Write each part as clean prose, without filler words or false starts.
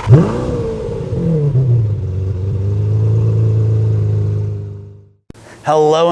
Hello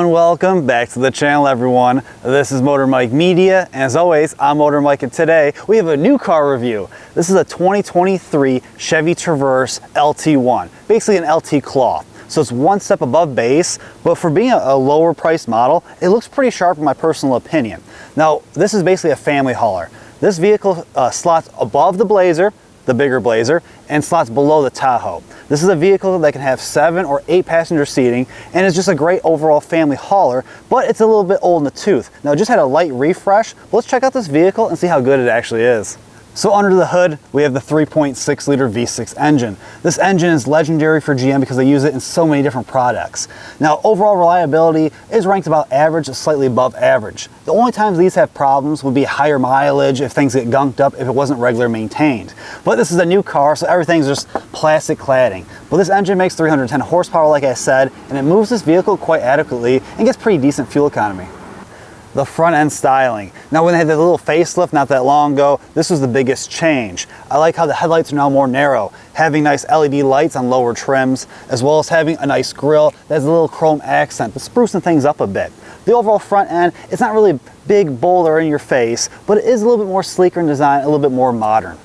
and welcome back to the channel, everyone. This is Motor Mike Media, and as always, I'm Motor Mike, and today we have a new car review. This is a 2023 Chevy Traverse LT1, basically an LT cloth. So it's one step above base, but for being a lower price model, it looks pretty sharp in my personal opinion. Now, this is basically a family hauler. This vehicle slots above the Blazer, the bigger Blazer, and slots below the Tahoe. This is a vehicle that can have 7 or 8 passenger seating, and it's just a great overall family hauler, but it's a little bit old in the tooth. Now, it just had a light refresh, but let's check out this vehicle and see how good it actually is. So under the hood, we have the 3.6 liter V6 engine. This engine is legendary for GM because they use it in so many different products. Now, overall reliability is ranked about average to slightly above average. The only times these have problems would be higher mileage, if things get gunked up, if it wasn't regular maintained. But this is a new car, so everything's just plastic cladding. But this engine makes 310 horsepower, like I said, and it moves this vehicle quite adequately and gets pretty decent fuel economy. The front end styling. Now, when they had the little facelift not that long ago, this was the biggest change. I like how the headlights are now more narrow, having nice LED lights on lower trims, as well as having a nice grille that has a little chrome accent, but sprucing things up a bit. The overall front end, it's not really big, bold, or in your face, but it is a little bit more sleeker in design, a little bit more modern.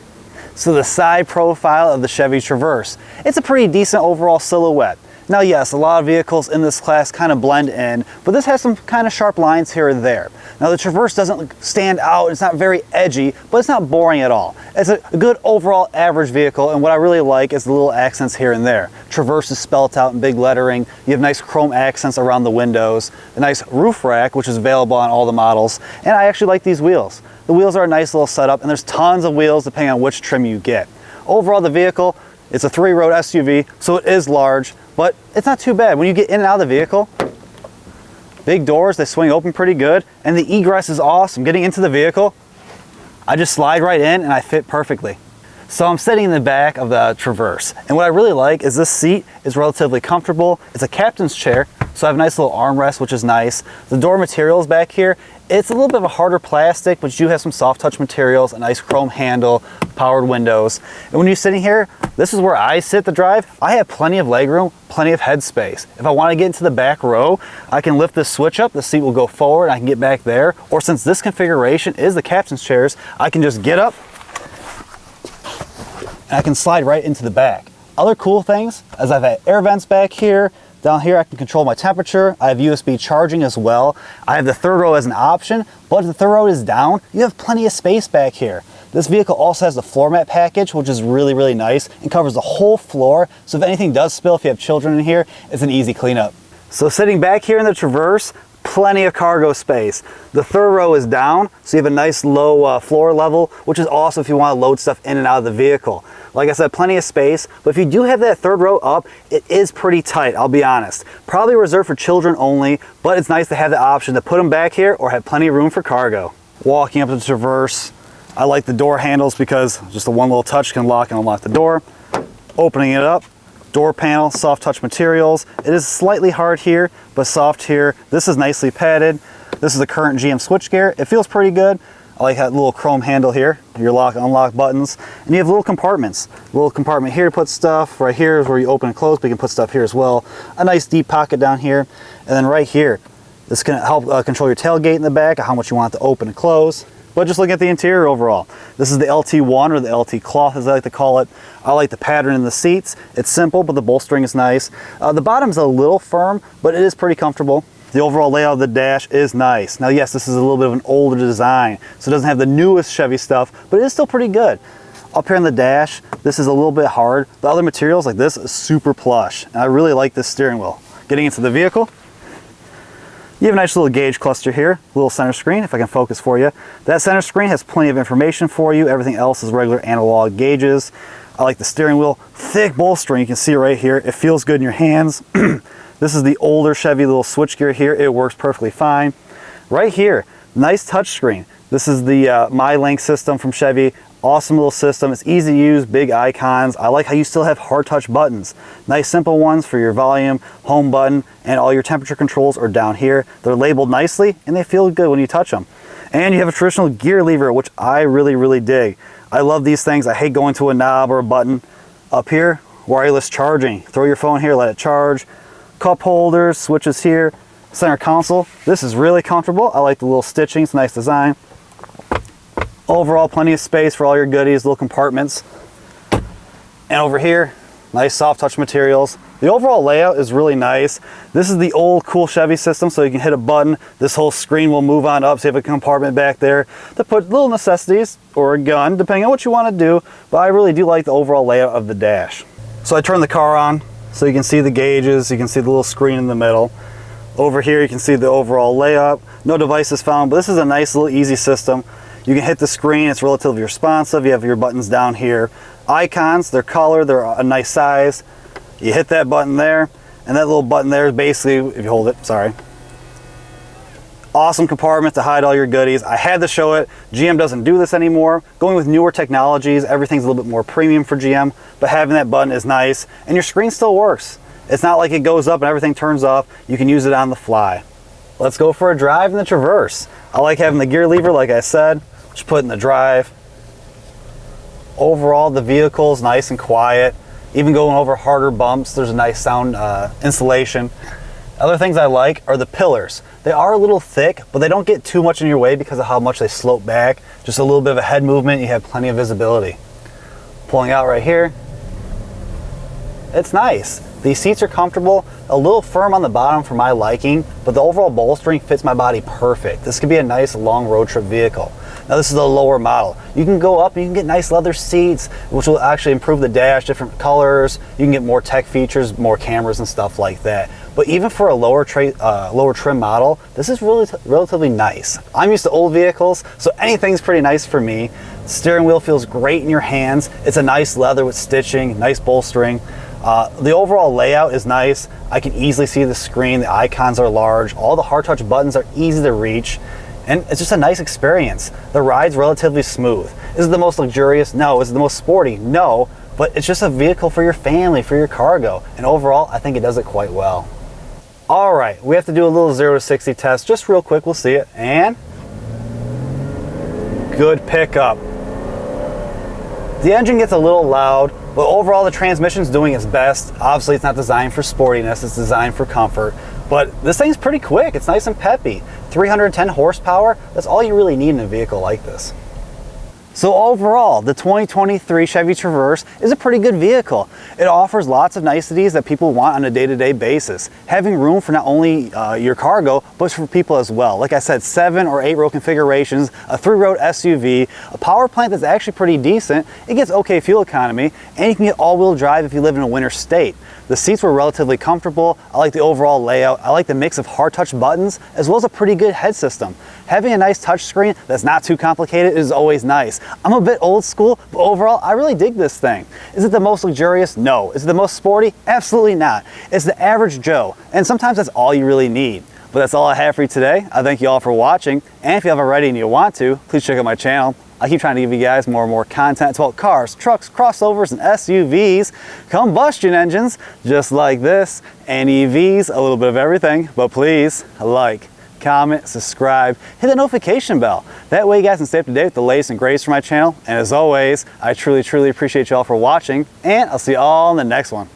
So the side profile of the Chevy Traverse, it's a pretty decent overall silhouette. Now, yes, a lot of vehicles in this class kind of blend in, but this has some kind of sharp lines here and there. Now, the Traverse doesn't stand out, it's not very edgy, but it's not boring at all. It's a good overall average vehicle, and what I really like is the little accents here and there. Traverse is spelled out in big lettering, you have nice chrome accents around the windows, a nice roof rack, which is available on all the models, and I actually like these wheels. The wheels are a nice little setup, and there's tons of wheels depending on which trim you get. Overall, the vehicle, it's a 3-row SUV, so it is large, but it's not too bad. When you get in and out of the vehicle, big doors, they swing open pretty good, and the egress is awesome. Getting into the vehicle, I just slide right in and I fit perfectly. So I'm sitting in the back of the Traverse, and what I really like is this seat is relatively comfortable. It's a captain's chair, so I have a nice little armrest, which is nice. The door materials back here, it's a little bit of a harder plastic, but you do have some soft touch materials, a nice chrome handle, powered windows. And when you're sitting here, this is where I sit to drive. I have plenty of legroom, plenty of headspace. If I want to get into the back row, I can lift this switch up, the seat will go forward, I can get back there. Or since this configuration is the captain's chairs, I can just get up and I can slide right into the back. Other cool things, as I've had air vents back here. Down here I can control my temperature. I have USB charging as well. I have the third row as an option, but if the third row is down, you have plenty of space back here. This vehicle also has the floor mat package, which is really, really nice and covers the whole floor. So if anything does spill, if you have children in here, it's an easy cleanup. So sitting back here in the Traverse, plenty of cargo space. The third row is down, so you have a nice low floor level, which is awesome if you want to load stuff in and out of the vehicle. Like I said, plenty of space, but if you do have that third row up, it is pretty tight, I'll be honest. Probably reserved for children only, but it's nice to have the option to put them back here or have plenty of room for cargo. Walking up to the Traverse, I like the door handles because just the one little touch can lock and unlock the door. Opening it up, door panel, soft touch materials. It is slightly hard here, but soft here. This is nicely padded. This is the current GM switchgear. It feels pretty good. I like that little chrome handle here, your lock and unlock buttons. And you have little compartments. A little compartment here to put stuff. Right here is where you open and close, but you can put stuff here as well. A nice deep pocket down here. And then right here, this can help control your tailgate in the back, how much you want it to open and close. But just looking at the interior overall, this is the LT1 or the LT cloth as I like to call it. I like the pattern in the seats. It's simple, but the bolstering is nice. The bottom's a little firm, but it is pretty comfortable. The overall layout of the dash is nice. Now, yes, this is a little bit of an older design, so it doesn't have the newest Chevy stuff, but it is still pretty good. Up here on the dash, this is a little bit hard. The other materials like this is super plush, and I really like this steering wheel. Getting into the vehicle, you have a nice little gauge cluster here, little center screen, if I can focus for you. That center screen has plenty of information for you. Everything else is regular analog gauges. I like the steering wheel, thick bolstering, you can see it right here. It feels good in your hands. This is the older Chevy little switchgear here. It works perfectly fine. Right here, nice touchscreen. This is the MyLink system from Chevy. Awesome little system. It's easy to use, big icons. I like how you still have hard touch buttons. Nice simple ones for your volume, home button, and all your temperature controls are down here. They're labeled nicely and they feel good when you touch them. And you have a traditional gear lever, which I really, really dig. I love these things. I hate going to a knob or a button. Up here, wireless charging. Throw your phone here, let it charge. Cup holders, switches here. Center console. This is really comfortable. I like the little stitching, it's a nice design. Overall, plenty of space for all your goodies, little compartments. And over here, nice soft touch materials. The overall layout is really nice. This is the old cool Chevy system, so you can hit a button, this whole screen will move on up, so you have a compartment back there to put little necessities or a gun, depending on what you want to do, but I really do like the overall layout of the dash. So I turn the car on, so you can see the gauges, you can see the little screen in the middle. Over here you can see the overall layout. No devices found, but this is a nice little easy system. You can hit the screen, it's relatively responsive. You have your buttons down here. Icons, they're colored, they're a nice size. You hit that button there, and that little button there is basically, if you hold it, sorry. Awesome compartment to hide all your goodies. I had to show it. GM doesn't do this anymore. Going with newer technologies, everything's a little bit more premium for GM, but having that button is nice, and your screen still works. It's not like it goes up and everything turns off. You can use it on the fly. Let's go for a drive in the Traverse. I like having the gear lever, like I said. Just put it in the drive. Overall, the vehicle is nice and quiet. Even going over harder bumps, there's a nice sound insulation. Other things I like are the pillars. They are a little thick, but they don't get too much in your way because of how much they slope back. Just a little bit of a head movement, you have plenty of visibility. Pulling out right here, it's nice. These seats are comfortable, a little firm on the bottom for my liking, but the overall bolstering fits my body perfect. This could be a nice long road trip vehicle. Now this is a lower model. You can go up and you can get nice leather seats, which will actually improve the dash, different colors. You can get more tech features, more cameras and stuff like that. But even for a lower trim model, this is really relatively nice. I'm used to old vehicles, so anything's pretty nice for me. The steering wheel feels great in your hands. It's a nice leather with stitching, nice bolstering. The overall layout is nice. I can easily see the screen, the icons are large, all the hard touch buttons are easy to reach, and it's just a nice experience. The ride's relatively smooth. Is it the most luxurious? No. Is it the most sporty? No, but it's just a vehicle for your family, for your cargo, and overall I think it does it quite well. All right, we have to do a little 0 to 60 test just real quick. We'll see it, and good pickup. The engine gets a little loud, but overall the transmission's doing its best. Obviously it's not designed for sportiness, it's designed for comfort, but this thing's pretty quick. It's nice and peppy. 310 horsepower, that's all you really need in a vehicle like this. So overall, the 2023 Chevy Traverse is a pretty good vehicle. It offers lots of niceties that people want on a day-to-day basis. Having room for not only your cargo, but for people as well. Like I said, 7 or 8 row configurations, a 3-row SUV, a power plant that's actually pretty decent. It gets okay fuel economy, and you can get all-wheel drive if you live in a winter state. The seats were relatively comfortable. I like the overall layout. I like the mix of hard touch buttons as well as a pretty good head system. Having a nice touch screen that's not too complicated is always nice. I'm a bit old school, but overall I really dig this thing. Is it the most luxurious? No. Is it the most sporty? Absolutely not. It's the average Joe, and sometimes that's all you really need. But that's all I have for you today. I thank you all for watching, and if you haven't already and you want to, please check out my channel. I keep trying to give you guys more and more content about cars, trucks, crossovers, and SUVs, combustion engines, just like this, and EVs, a little bit of everything. But please, like, comment, subscribe, hit the notification bell. That way you guys can stay up to date with the latest and greatest from my channel. And as always, I truly, truly appreciate you all for watching, and I'll see you all in the next one.